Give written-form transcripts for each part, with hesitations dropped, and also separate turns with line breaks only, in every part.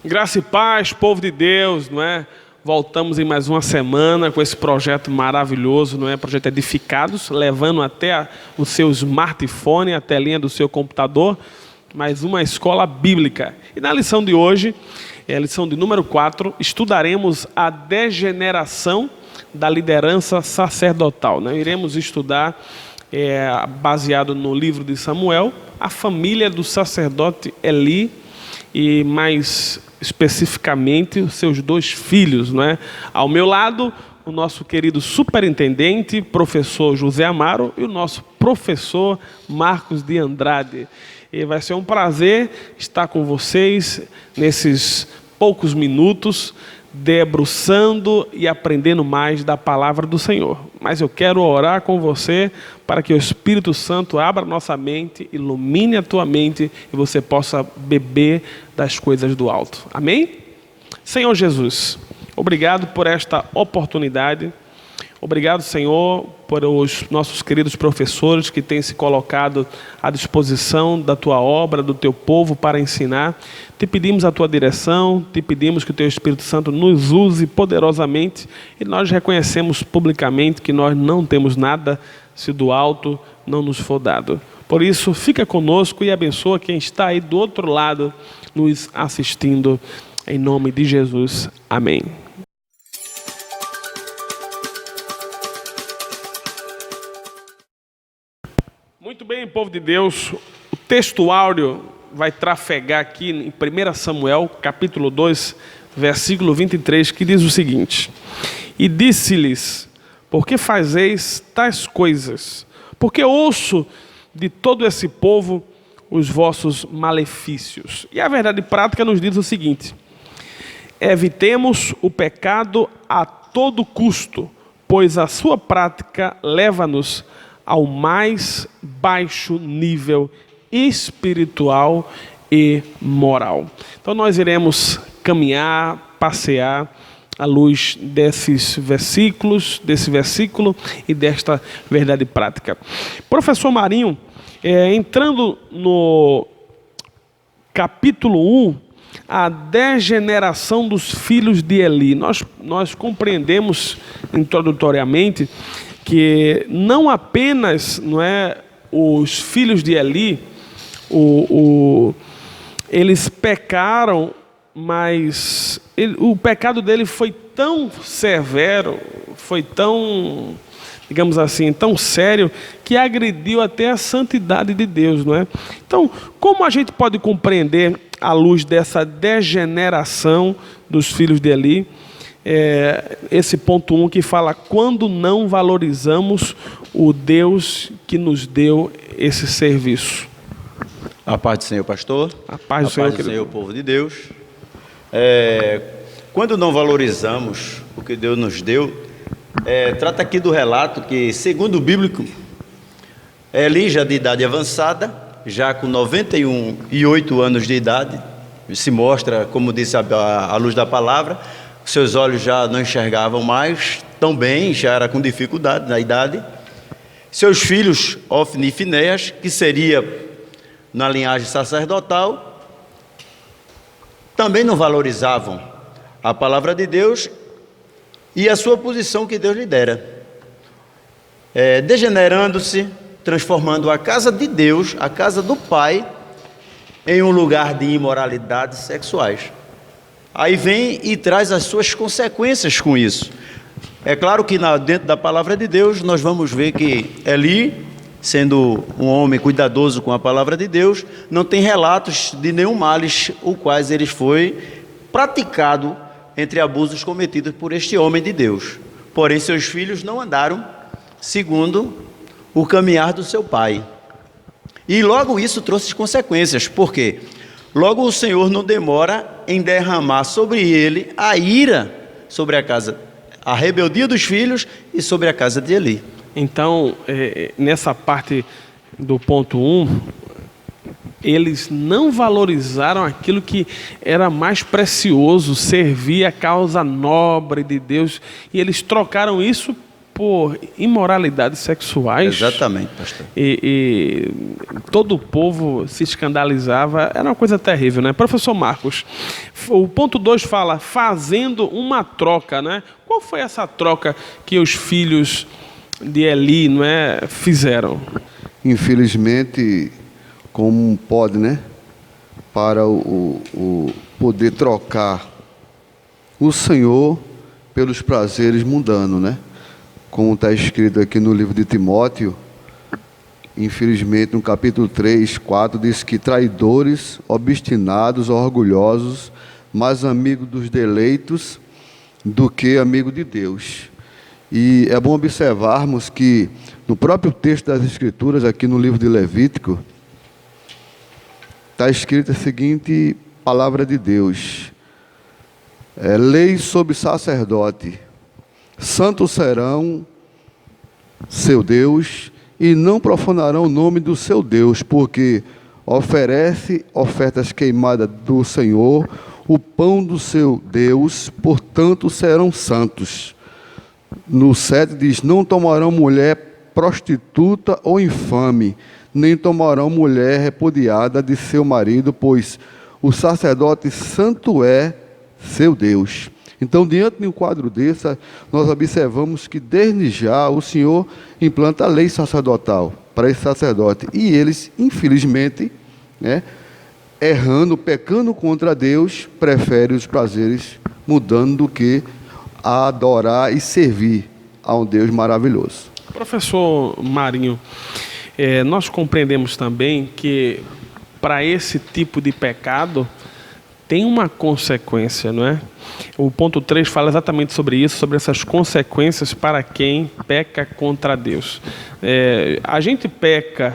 Graça e paz, povo de Deus, não é? Voltamos em mais uma semana com esse projeto maravilhoso, não é? Projeto Edificados, levando até o seu smartphone, a telinha do seu computador, mais uma escola bíblica. E na lição de hoje, a lição de número 4, estudaremos a degeneração da liderança sacerdotal, né? Iremos estudar, baseado no livro de Samuel, a família do sacerdote Eli, e mais especificamente os seus 2 filhos, não é? Ao meu lado, o nosso querido superintendente, professor José Amaro, e o nosso professor Marcos de Andrade. E vai ser um prazer estar com vocês nesses poucos minutos, debruçando e aprendendo mais da palavra do Senhor. Mas eu quero orar com você para que o Espírito Santo abra nossa mente, ilumine a tua mente e você possa beber das coisas do alto. Amém? Senhor Jesus, obrigado por esta oportunidade. Obrigado, Senhor, por os nossos queridos professores que têm se colocado à disposição da Tua obra, do Teu povo para ensinar. Te pedimos a Tua direção, te pedimos que o Teu Espírito Santo nos use poderosamente e nós reconhecemos publicamente que nós não temos nada se do alto não nos for dado. Por isso, fica conosco e abençoa quem está aí do outro lado nos assistindo, em nome de Jesus. Amém. Muito bem, povo de Deus, o texto áureo vai trafegar aqui em 1 Samuel, capítulo 2, versículo 23, que diz o seguinte: E disse-lhes, por que fazeis tais coisas? Porque ouço de todo esse povo os vossos malefícios. E a verdade prática nos diz o seguinte: evitemos o pecado a todo custo, pois a sua prática leva-nos ao mais baixo nível espiritual e moral. Então nós iremos caminhar, passear à luz desses versículos, desse versículo e desta verdade prática. Professor Marinho, entrando no capítulo 1, a degeneração dos filhos de Eli, nós compreendemos introdutoriamente que não apenas, não é, os filhos de Eli, eles pecaram, mas o pecado dele foi tão severo, foi tão, digamos assim, tão sério, que agrediu até a santidade de Deus, não é? Então, como a gente pode compreender à luz dessa degeneração dos filhos de Eli, esse ponto 1 que fala quando não valorizamos o Deus que nos deu esse serviço?
A paz do Senhor, pastor.
A paz do
Senhor, povo de Deus. Quando não valorizamos o que Deus nos deu, trata aqui do relato que, segundo o bíblico, Eli, já de idade avançada, já com 98 anos de idade, se mostra, como disse a luz da palavra, seus olhos já não enxergavam mais tão bem, já era com dificuldade na idade. Seus filhos, Ofni e Finéias, que seria na linhagem sacerdotal, também não valorizavam a palavra de Deus e a sua posição que Deus lhe dera, degenerando-se, transformando a casa de Deus, a casa do Pai, em um lugar de imoralidades sexuais. Aí vem e traz as suas consequências com isso. É claro que dentro da palavra de Deus nós vamos ver que Eli, sendo um homem cuidadoso com a palavra de Deus, não tem relatos de nenhum males o quais ele foi praticado entre abusos cometidos por este homem de Deus. Porém, seus filhos não andaram segundo o caminhar do seu pai. E logo isso trouxe consequências. Por quê? Logo o Senhor não demora em derramar sobre ele a ira sobre a casa, a rebeldia dos filhos e sobre a casa de Eli.
Então, nessa parte do ponto 1, eles não valorizaram aquilo que era mais precioso, servir a causa nobre de Deus, e eles trocaram isso por imoralidades sexuais.
Exatamente, pastor.
E todo o povo se escandalizava. Era uma coisa terrível, né? Professor Marcos, o ponto 2 fala fazendo uma troca, né? Qual foi essa troca que os filhos de Eli, não é, fizeram?
Infelizmente, como pode, né? Para o poder trocar o Senhor pelos prazeres mundanos, né? Como está escrito aqui no livro de Timóteo, infelizmente no capítulo 3, 4, diz que traidores, obstinados, orgulhosos, mais amigos dos deleitos do que amigo de Deus. E é bom observarmos que no próprio texto das Escrituras, aqui no livro de Levítico, está escrita a seguinte palavra de Deus: lei sobre sacerdote, santos serão seu Deus, e não profanarão o nome do seu Deus, porque oferece ofertas queimadas do Senhor, o pão do seu Deus, portanto serão santos. No 7 diz: não tomarão mulher prostituta ou infame, nem tomarão mulher repudiada de seu marido, pois o sacerdote santo é seu Deus. Então, diante de um quadro desse, nós observamos que desde já o Senhor implanta a lei sacerdotal para esse sacerdote. E eles, infelizmente, né, errando, pecando contra Deus, preferem os prazeres mudando do que a adorar e servir a um Deus maravilhoso.
Professor Marinho, nós compreendemos também que para esse tipo de pecado tem uma consequência, não é? O ponto 3 fala exatamente sobre isso, sobre essas consequências para quem peca contra Deus. A gente peca,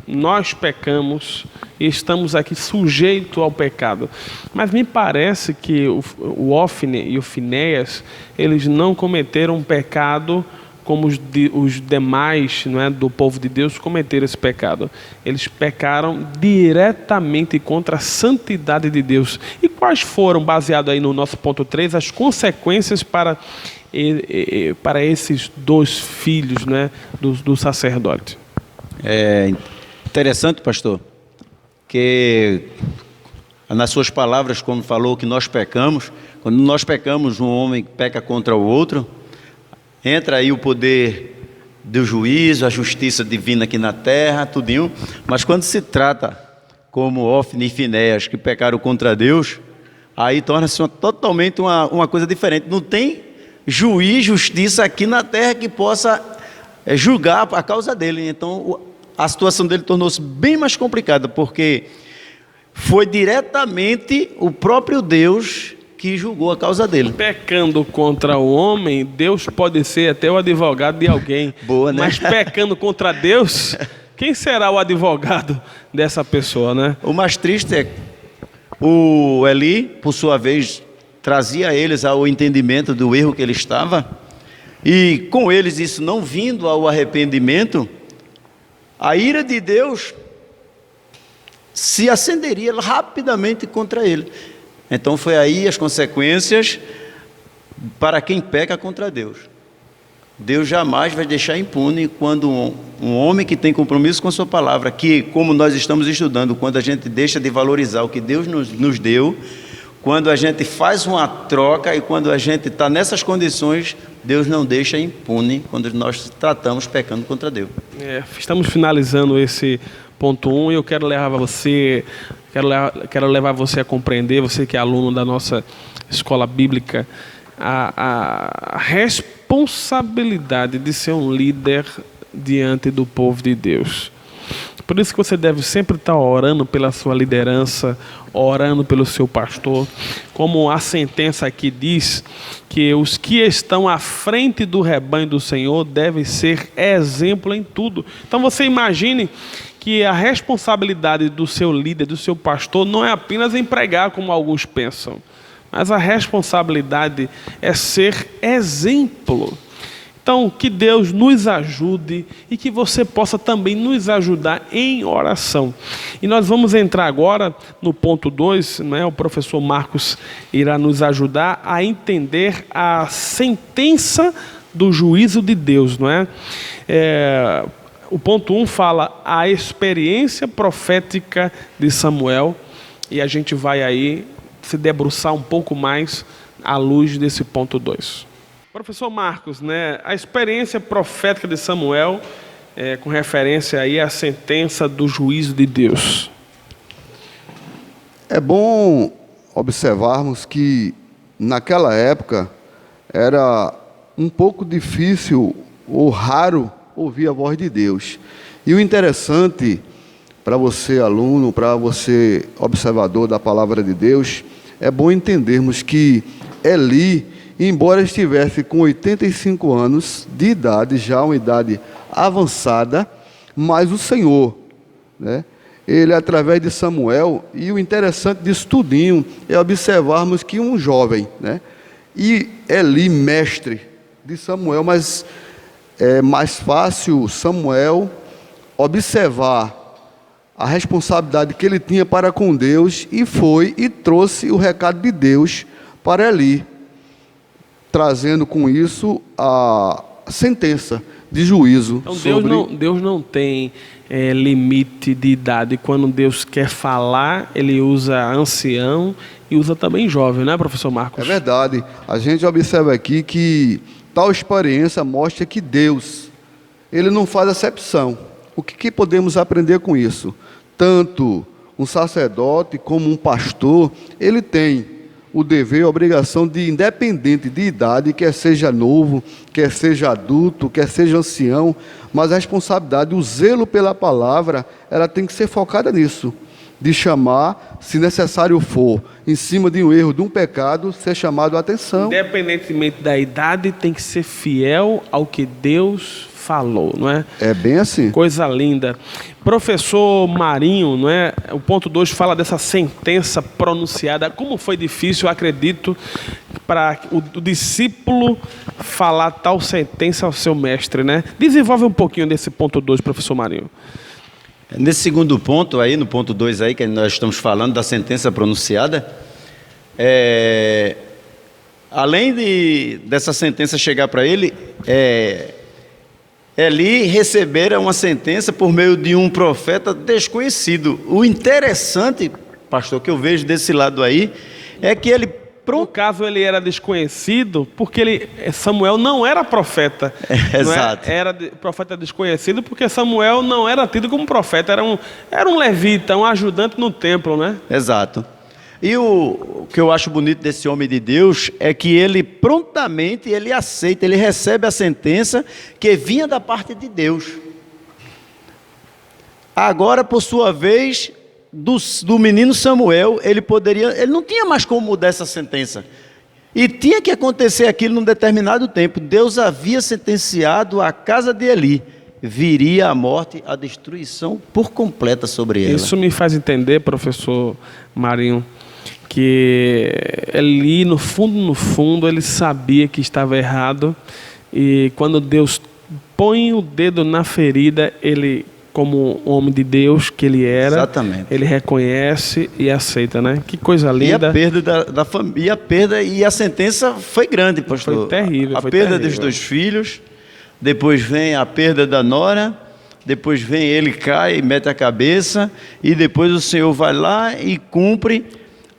nós pecamos e estamos aqui sujeitos ao pecado. Mas me parece que o Ófine e o Finéias, eles não cometeram um pecado como os demais, não é, do povo de Deus cometeram esse pecado. Eles pecaram diretamente contra a santidade de Deus. E quais foram, baseado aí no nosso ponto 3, as consequências para esses dois filhos, né, do sacerdote?
É interessante, pastor, que nas suas palavras, quando falou que nós pecamos, quando nós pecamos, um homem peca contra o outro, entra aí o poder do juízo, a justiça divina aqui na terra, tudinho. Mas quando se trata como Ófine e Finéias, que pecaram contra Deus, aí torna-se totalmente uma coisa diferente. Não tem juiz, justiça aqui na terra que possa julgar a causa dele. Então a situação dele tornou-se bem mais complicada, porque foi diretamente o próprio Deus que julgou a causa dele.
Pecando contra o homem, Deus pode ser até o advogado de alguém.
Boa, né?
Mas pecando contra Deus, quem será o advogado dessa pessoa, né?
O mais triste é o Eli, por sua vez, trazia a eles ao entendimento do erro que ele estava, e com eles isso não vindo ao arrependimento, a ira de Deus se acenderia rapidamente contra ele. Então foi aí as consequências para quem peca contra Deus. Deus jamais vai deixar impune quando um homem que tem compromisso com a sua palavra, que, como nós estamos estudando, quando a gente deixa de valorizar o que Deus nos deu, quando a gente faz uma troca e quando a gente está nessas condições, Deus não deixa impune quando nós tratamos pecando contra Deus.
Estamos finalizando esse ponto 1 e eu quero levar você... Quero levar você a compreender, você que é aluno da nossa escola bíblica, a responsabilidade de ser um líder diante do povo de Deus. Por isso que você deve sempre estar orando pela sua liderança, orando pelo seu pastor. Como a sentença aqui diz, que os que estão à frente do rebanho do Senhor devem ser exemplo em tudo. Então você imagine que a responsabilidade do seu líder, do seu pastor, não é apenas em pregar, como alguns pensam, mas a responsabilidade é ser exemplo. Então, que Deus nos ajude e que você possa também nos ajudar em oração. E nós vamos entrar agora no ponto 2, né? O professor Marcos irá nos ajudar a entender a sentença do juízo de Deus, não é? O ponto 1 fala a experiência profética de Samuel, e a gente vai aí se debruçar um pouco mais à luz desse ponto 2. Professor Marcos, né, a experiência profética de Samuel, com referência aí à sentença do juízo de Deus.
É bom observarmos que naquela época era um pouco difícil ou raro ouvir a voz de Deus. E o interessante para você, aluno, para você, observador da palavra de Deus, é bom entendermos que Eli, embora estivesse com 85 anos de idade, já uma idade avançada, mas o Senhor, né, ele, através de Samuel, e o interessante disso tudinho é observarmos que um jovem, né, e Eli, mestre de Samuel, mas é mais fácil Samuel observar a responsabilidade que ele tinha para com Deus, e foi e trouxe o recado de Deus para Eli, trazendo com isso a sentença de juízo.
Então Deus não tem limite de idade. Quando Deus quer falar, ele usa ancião e usa também jovem, né, professor Marcos?
É verdade. A gente observa aqui que tal experiência mostra que Deus, ele não faz acepção. O que podemos aprender com isso? Tanto um sacerdote como um pastor, ele tem o dever e a obrigação de, independente de idade, quer seja novo, quer seja adulto, quer seja ancião, mas a responsabilidade, o zelo pela palavra, ela tem que ser focada nisso, de chamar, se necessário for, em cima de um erro, de um pecado, ser chamado a atenção.
Independentemente da idade, tem que ser fiel ao que Deus falou, não é?
É bem assim.
Coisa linda. Professor Marinho, não é? O ponto 2 fala dessa sentença pronunciada. Como foi difícil, eu acredito, para o discípulo falar tal sentença ao seu mestre, né? Desenvolve um pouquinho desse ponto 2, professor Marinho.
Nesse segundo ponto aí, no ponto 2 aí, que nós estamos falando da sentença pronunciada, além dessa sentença chegar para ele, Eli recebera uma sentença por meio de um profeta desconhecido. O interessante, pastor, que eu vejo desse lado aí, é que ele...
No caso, ele era desconhecido porque Samuel não era profeta.
Exato.
Era profeta desconhecido porque Samuel não era tido como profeta, era um levita, um ajudante no templo, né?
Exato. E o que eu acho bonito desse homem de Deus é que ele prontamente, ele aceita, ele recebe a sentença que vinha da parte de Deus. Agora, por sua vez, do menino Samuel, ele não tinha mais como mudar essa sentença. E tinha que acontecer aquilo num determinado tempo. Deus havia sentenciado a casa de Eli. Viria a morte, a destruição por completa sobre ela.
Isso me faz entender, professor Marinho, que Eli, no fundo, ele sabia que estava errado, e quando Deus põe o dedo na ferida, ele, como homem de Deus que ele era,
exatamente,
ele reconhece e aceita, né? Que coisa linda.
E a perda da família, e a sentença foi grande, pastor.
Foi terrível.
A perda dos 2 filhos, depois vem a perda da nora, depois vem ele cai e mete a cabeça, e depois o Senhor vai lá e cumpre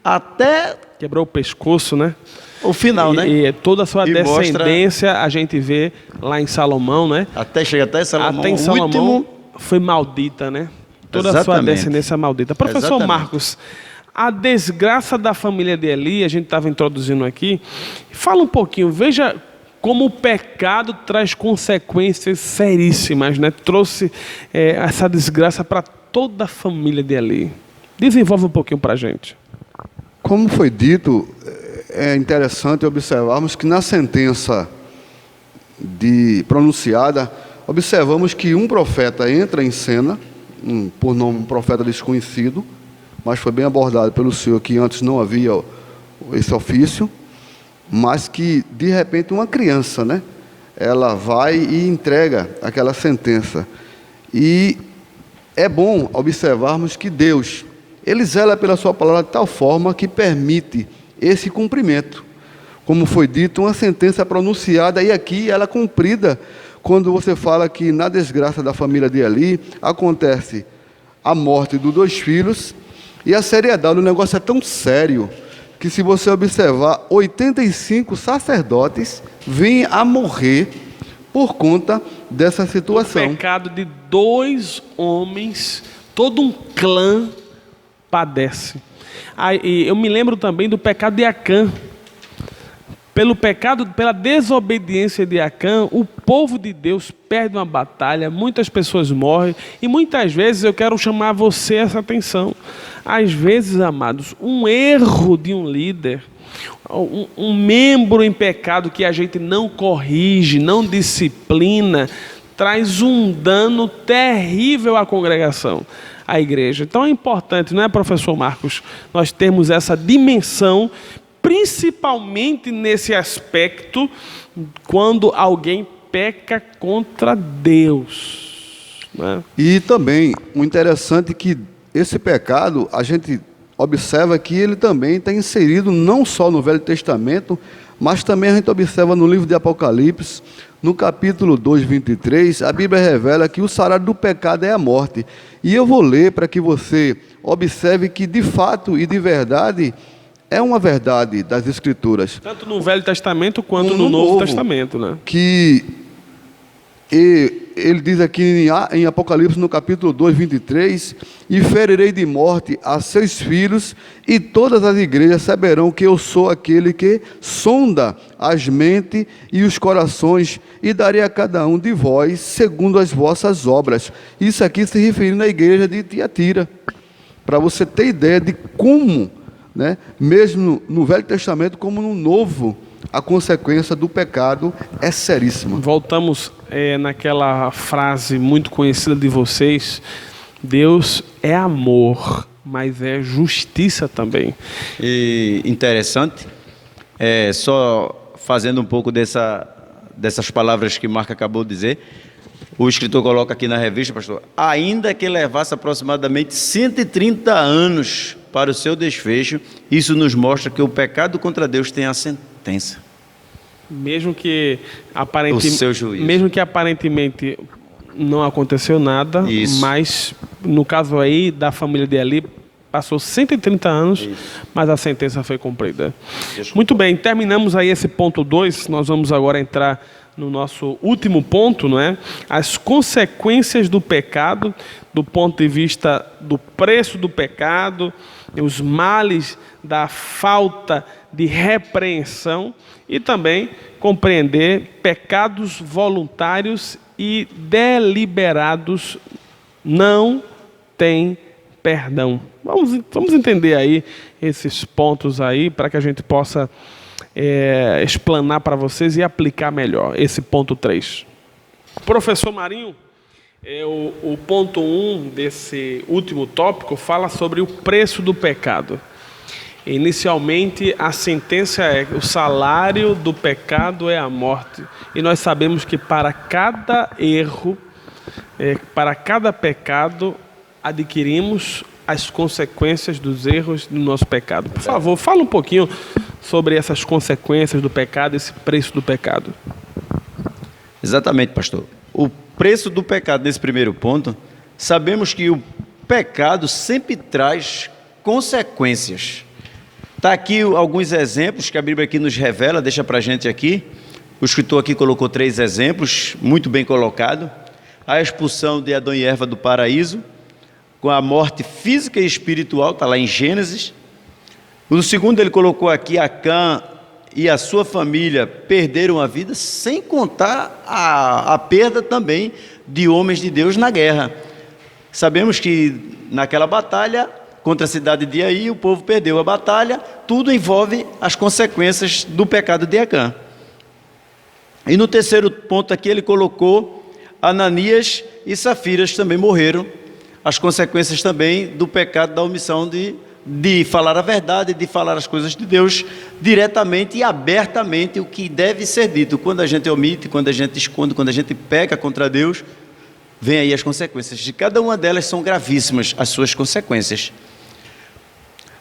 até...
Quebrou o pescoço, né?
O final, né?
E toda a sua descendência, a gente vê lá em Salomão, né?
Chega até Salomão.
Até em Salomão foi maldita, né? Toda a sua descendência maldita. Professor
Exatamente.
Marcos, a desgraça da família de Eli, a gente estava introduzindo aqui, fala um pouquinho, veja como o pecado traz consequências seríssimas, né? Trouxe essa desgraça para toda a família de Eli. Desenvolve um pouquinho para a gente.
Como foi dito, é interessante observarmos que na sentença pronunciada, observamos que um profeta entra em cena, por nome um profeta desconhecido, mas foi bem abordado pelo senhor que antes não havia esse ofício, mas que de repente uma criança, né, ela vai e entrega aquela sentença. E é bom observarmos que Deus, ele zela pela sua palavra de tal forma que permite esse cumprimento. como foi dito, uma sentença pronunciada, e aqui ela é cumprida, quando você fala que na desgraça da família de Eli, acontece a morte dos 2 filhos, e a seriedade do negócio é tão sério, que se você observar, 85 sacerdotes vêm a morrer por conta dessa situação.
O pecado de 2 homens, todo um clã padece. E eu me lembro também do pecado de Acã. Pela desobediência de Acã, o povo de Deus perde uma batalha, muitas pessoas morrem, e muitas vezes eu quero chamar você essa atenção. Às vezes, amados, um erro de um líder, um membro em pecado que a gente não corrige, não disciplina, traz um dano terrível à congregação, à igreja. Então é importante, não é, professor Marcos, nós termos essa dimensão, principalmente nesse aspecto, quando alguém peca contra Deus, né?
E também, o interessante é que esse pecado, a gente observa que ele também está inserido não só no Velho Testamento, mas também a gente observa no livro de Apocalipse, no capítulo 2, 23, a Bíblia revela que o salário do pecado é a morte. E eu vou ler para que você observe que, de fato e de verdade, é uma verdade das Escrituras.
Tanto no Velho Testamento quanto no Novo Testamento, né?
Que ele diz aqui em Apocalipse, no capítulo 2, 23, e ferirei de morte a 6 filhos, e todas as igrejas saberão que eu sou aquele que sonda as mentes e os corações, e darei a cada um de vós segundo as vossas obras. Isso aqui se referindo à igreja de Tiatira, para você ter ideia de como, né, mesmo no Velho Testamento como no Novo, a consequência do pecado é seríssima.
Voltamos naquela frase muito conhecida de vocês: Deus é amor, mas é justiça também.
E interessante, só fazendo um pouco dessas palavras que Marco acabou de dizer, o escritor coloca aqui na revista, pastor, ainda que levasse aproximadamente 130 anos para o seu desfecho, isso nos mostra que o pecado contra Deus tem a sentença.
Mesmo que aparentemente não aconteceu nada,
isso.
Mas no caso aí da família de Eli, passou 130 anos, isso, mas a sentença foi cumprida. Muito bem, terminamos aí esse ponto 2, nós vamos agora entrar no nosso último ponto, não é? As consequências do pecado, do ponto de vista do preço do pecado, os males da falta de repreensão, e também compreender pecados voluntários e deliberados não têm perdão. Vamos entender aí esses pontos aí para que a gente possa explanar para vocês e aplicar melhor esse ponto 3. Professor Marinho, o ponto 1 desse último tópico fala sobre o preço do pecado. Inicialmente, a sentença é: o salário do pecado é a morte. E nós sabemos que para cada erro, para cada pecado, adquirimos as consequências dos erros do nosso pecado. Por favor, fala um pouquinho sobre essas consequências do pecado, esse preço do pecado.
Exatamente, pastor. O preço do pecado, nesse primeiro ponto, sabemos que o pecado sempre traz consequências. Está aqui alguns exemplos que a Bíblia aqui nos revela, deixa para a gente aqui. O escritor aqui colocou 3 exemplos, muito bem colocado. A expulsão de Adão e Eva do paraíso, com a morte física e espiritual, está lá em Gênesis. O segundo ele colocou aqui, Acã e a sua família perderam a vida, sem contar a perda também de homens de Deus na guerra. Sabemos que naquela batalha contra a cidade de Ai, o povo perdeu a batalha, tudo envolve as consequências do pecado de Acã. E no terceiro ponto aqui ele colocou Ananias e Safiras também morreram, as consequências também do pecado da omissão de falar a verdade, de falar as coisas de Deus diretamente e abertamente, o que deve ser dito. Quando a gente omite, quando a gente esconde, quando a gente peca contra Deus, vem aí as consequências. De cada uma delas são gravíssimas as suas consequências.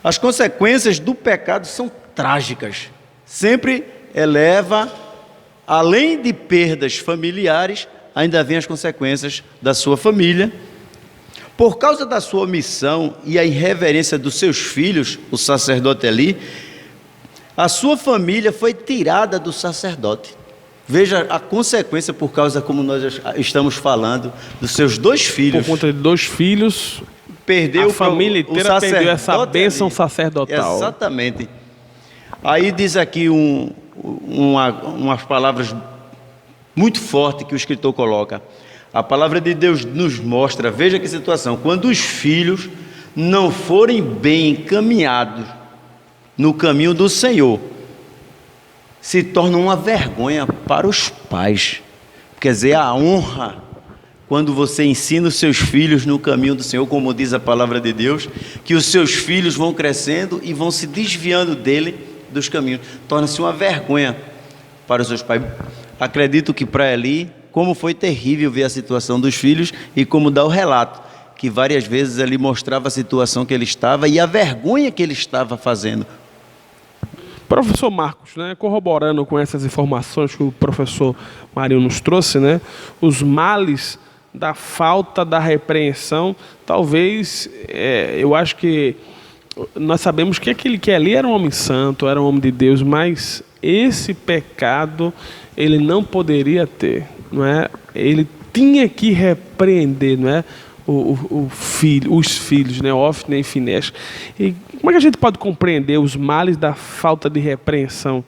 As consequências do pecado são trágicas. Sempre eleva, além de perdas familiares, ainda vem as consequências da sua família. Por causa da sua omissão e a irreverência dos seus filhos, o sacerdote Eli, a sua família foi tirada do sacerdote. Veja a consequência por causa, como nós estamos falando, dos seus 2 filhos.
Por conta de 2 filhos,
perdeu
a família inteira perdeu essa bênção
ali.
sacerdotal.
Exatamente. Aí diz aqui umas palavras muito fortes que o escritor coloca. A palavra de Deus nos mostra, veja que situação, quando os filhos não forem bem encaminhados no caminho do Senhor, se torna uma vergonha para os pais. Quer dizer, a honra, quando você ensina os seus filhos no caminho do Senhor, como diz a palavra de Deus, que os seus filhos vão crescendo e vão se desviando dele, dos caminhos, torna-se uma vergonha para os seus pais. Acredito que para Eli, como foi terrível ver a situação dos filhos e como dá o relato, que várias vezes ele mostrava a situação que ele estava e a vergonha que ele estava fazendo.
Professor Marcos, né, corroborando com essas informações que o professor Marinho nos trouxe, né, os males da falta da repreensão, talvez, eu acho que nós sabemos que aquele que ali era um homem santo, era um homem de Deus, mas esse pecado ele não poderia ter, não é? Ele tinha que repreender, não é? Os filhos, né? Ofni e Finéias. E como é que a gente pode compreender os males da falta de repreensão,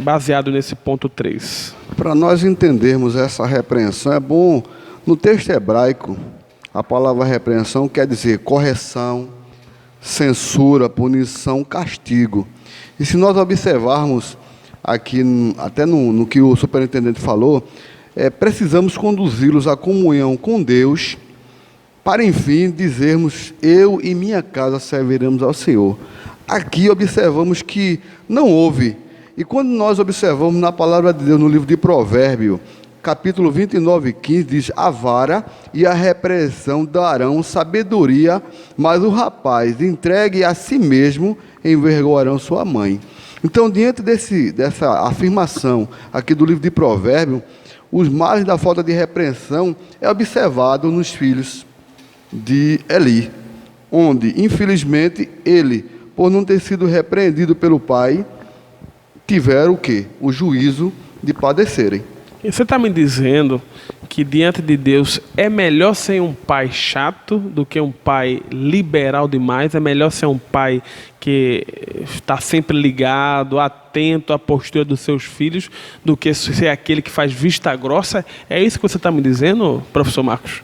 baseado nesse ponto 3?
Para nós entendermos essa repreensão, é bom, no texto hebraico, a palavra repreensão quer dizer correção, censura, punição, castigo. E se nós observarmos aqui, até no que o superintendente falou, precisamos conduzi-los à comunhão com Deus, para enfim dizermos, eu e minha casa serviremos ao Senhor. Aqui observamos que não houve, e quando nós observamos na palavra de Deus, no livro de Provérbios, capítulo 29, 15, diz, a vara e a repreensão darão sabedoria, mas o rapaz entregue a si mesmo envergonharão sua mãe. Então, diante dessa afirmação aqui do livro de Provérbios, os males da falta de repreensão é observado nos filhos de Eli, onde, infelizmente, ele, por não ter sido repreendido pelo pai, tiveram o quê? O juízo de padecerem.
E você está me dizendo que diante de Deus é melhor ser um pai chato do que um pai liberal demais? É melhor ser um pai que está sempre ligado, atento à postura dos seus filhos, do que ser aquele que faz vista grossa? É isso que você está me dizendo, professor Marcos?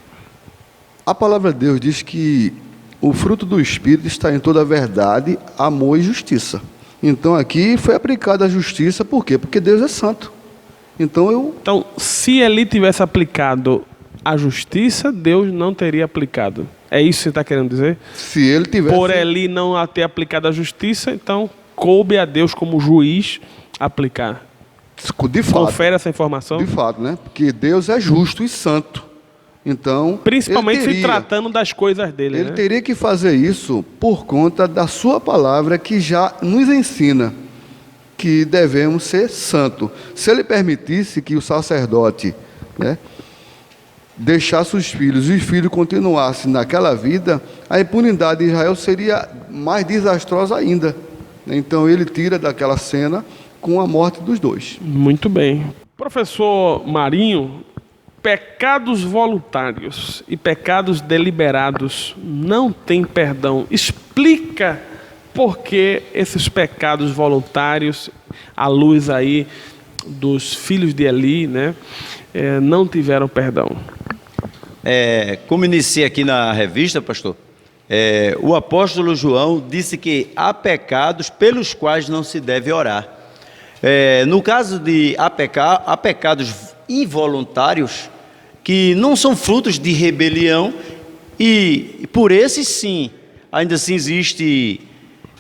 A palavra de Deus diz que o fruto do Espírito está em toda a verdade, amor e justiça. Então aqui foi aplicada a justiça, por quê? Porque Deus é santo. Então,
se Eli tivesse aplicado a justiça, Deus não teria aplicado. É isso que você está querendo dizer?
Se ele tivesse...
Por Eli não ter aplicado a justiça, então coube a Deus como juiz aplicar.
De fato.
Confere essa informação?
De fato, né? Porque Deus é justo e santo. Então,
principalmente se tratando das coisas dele.
Ele teria que fazer isso por conta da sua palavra, que já nos ensina que devemos ser santos. Se ele permitisse que o sacerdote, né, deixasse os filhos e os filhos continuassem naquela vida, a impunidade de Israel seria mais desastrosa ainda. Então ele tira daquela cena com a morte dos 2.
Muito bem. Professor Marinho, pecados voluntários e pecados deliberados não têm perdão. Explica por que esses pecados voluntários, à luz aí dos filhos de Eli, né, não tiveram perdão.
Como iniciei aqui na revista, pastor, o apóstolo João disse que há pecados pelos quais não se deve orar. No caso de há pecados involuntários que não são frutos de rebelião e por esses sim, ainda assim existe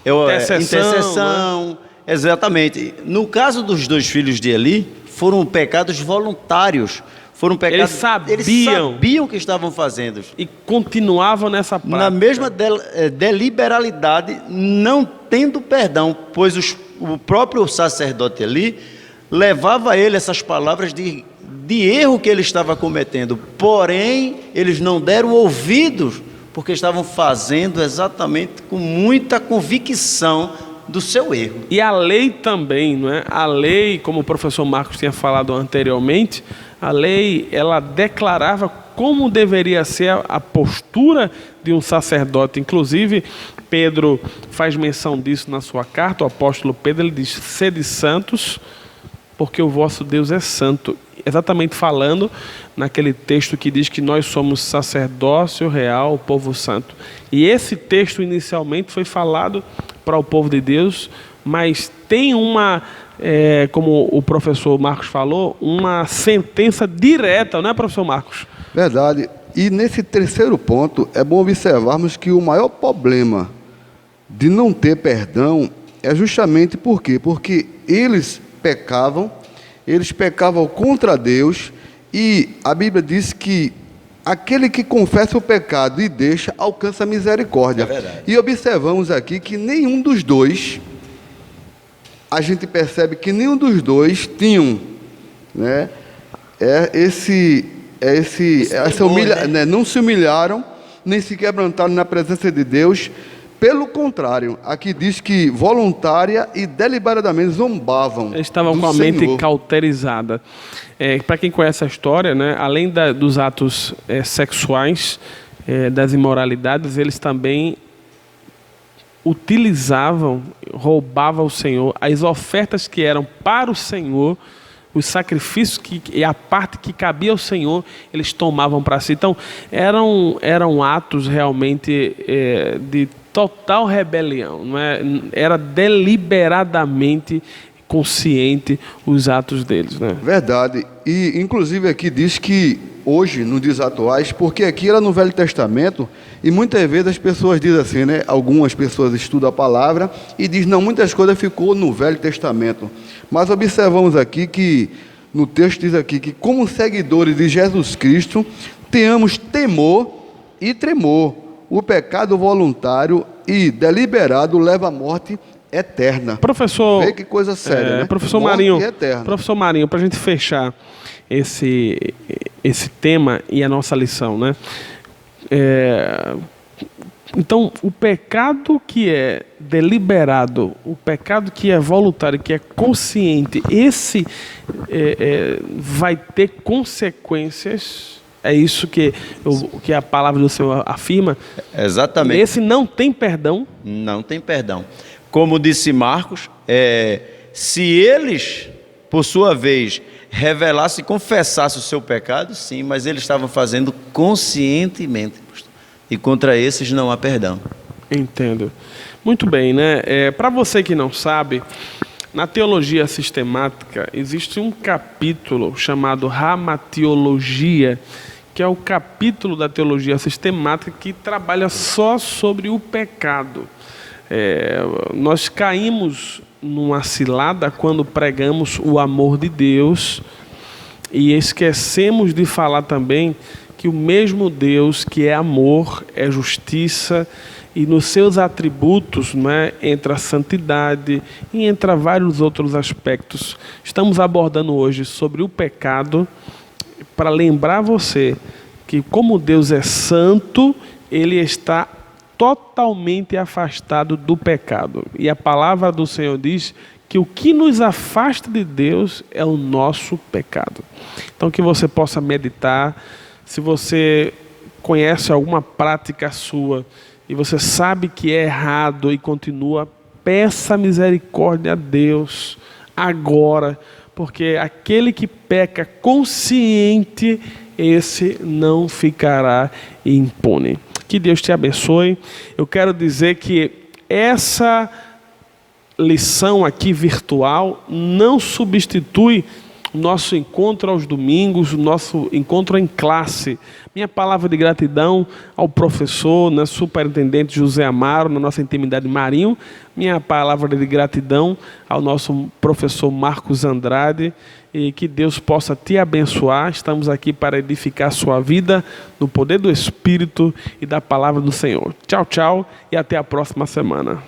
intercessão, né? Exatamente. No caso dos 2 filhos de Eli, foram pecados voluntários. Foram pecados, eles sabiam que estavam fazendo.
E continuavam nessa prática.
Na mesma deliberalidade, não tendo perdão, pois o próprio sacerdote ali levava a ele essas palavras de erro que ele estava cometendo. Porém, eles não deram ouvidos, porque estavam fazendo exatamente com muita convicção do seu erro.
E a lei também, não é? A lei, como o professor Marcos tinha falado anteriormente, a lei, ela declarava como deveria ser a postura de um sacerdote. Inclusive, Pedro faz menção disso na sua carta, o apóstolo Pedro, ele diz: sede santos, porque o vosso Deus é santo. Exatamente falando naquele texto que diz que nós somos sacerdócio real, povo santo. E esse texto inicialmente foi falado para o povo de Deus, mas tem uma, como o professor Marcos falou, uma sentença direta, não é, professor Marcos?
Verdade. E nesse terceiro ponto, é bom observarmos que o maior problema de não ter perdão é justamente por quê? Porque eles pecavam contra Deus, e a Bíblia diz que aquele que confessa o pecado e deixa, alcança a misericórdia.
É verdade.
E observamos aqui que nenhum dos dois, a gente percebe que nenhum dos dois tinham, né, né, não se humilharam, nem se quebrantaram na presença de Deus. Pelo contrário, aqui diz que voluntária e deliberadamente zombavam.
Eles estavam com a mente cauterizada. Para quem conhece a história, né, além dos atos sexuais, das imoralidades, eles também utilizavam, roubavam o Senhor, as ofertas que eram para o Senhor, os sacrifícios e a parte que cabia ao Senhor, eles tomavam para si. Então, eram atos realmente de total rebelião, não é? Era deliberadamente consciente os atos deles, né?
Verdade. E inclusive aqui diz que hoje, nos dias atuais, porque aqui era no Velho Testamento, e muitas vezes as pessoas dizem assim, né? Algumas pessoas estudam a palavra e dizem, não, muitas coisas ficou no Velho Testamento. Mas observamos aqui que, no texto diz aqui, que como seguidores de Jesus Cristo, tenhamos temor e tremor. O pecado voluntário e deliberado leva à morte eterna.
Professor,
vê que coisa séria, né?
Professor
morte
Marinho,
eterna.
Professor Marinho, para a gente fechar esse tema e a nossa lição, né? Então, o pecado que é deliberado, o pecado que é voluntário, que é consciente, esse vai ter consequências. É isso que a palavra do Senhor afirma.
Exatamente.
Esse não tem perdão.
Não tem perdão. Como disse Marcos, se eles, por sua vez, revelassem, confessassem o seu pecado, sim, mas eles estavam fazendo conscientemente. E contra esses não há perdão. Entendo.
Muito bem, né? Para você que não sabe, na teologia sistemática existe um capítulo chamado Ramatiologia, que é o capítulo da teologia sistemática que trabalha só sobre o pecado. Nós caímos numa cilada quando pregamos o amor de Deus e esquecemos de falar também que o mesmo Deus que é amor, é justiça, e nos seus atributos, né, entra a santidade e entra vários outros aspectos. Estamos abordando hoje sobre o pecado, para lembrar você que como Deus é santo, Ele está totalmente afastado do pecado. E a palavra do Senhor diz que o que nos afasta de Deus é o nosso pecado. Então que você possa meditar. Se você conhece alguma prática sua e você sabe que é errado e continua, peça misericórdia a Deus agora, porque aquele que peca consciente, esse não ficará impune. Que Deus te abençoe. Eu quero dizer que essa lição aqui virtual não substitui nosso encontro aos domingos, nosso encontro em classe. Minha palavra de gratidão ao professor, né, superintendente José Amaro, na nossa intimidade Marinho. Minha palavra de gratidão ao nosso professor Marcos Andrade. E que Deus possa te abençoar. Estamos aqui para edificar a sua vida no poder do Espírito e da palavra do Senhor. Tchau, tchau e até a próxima semana.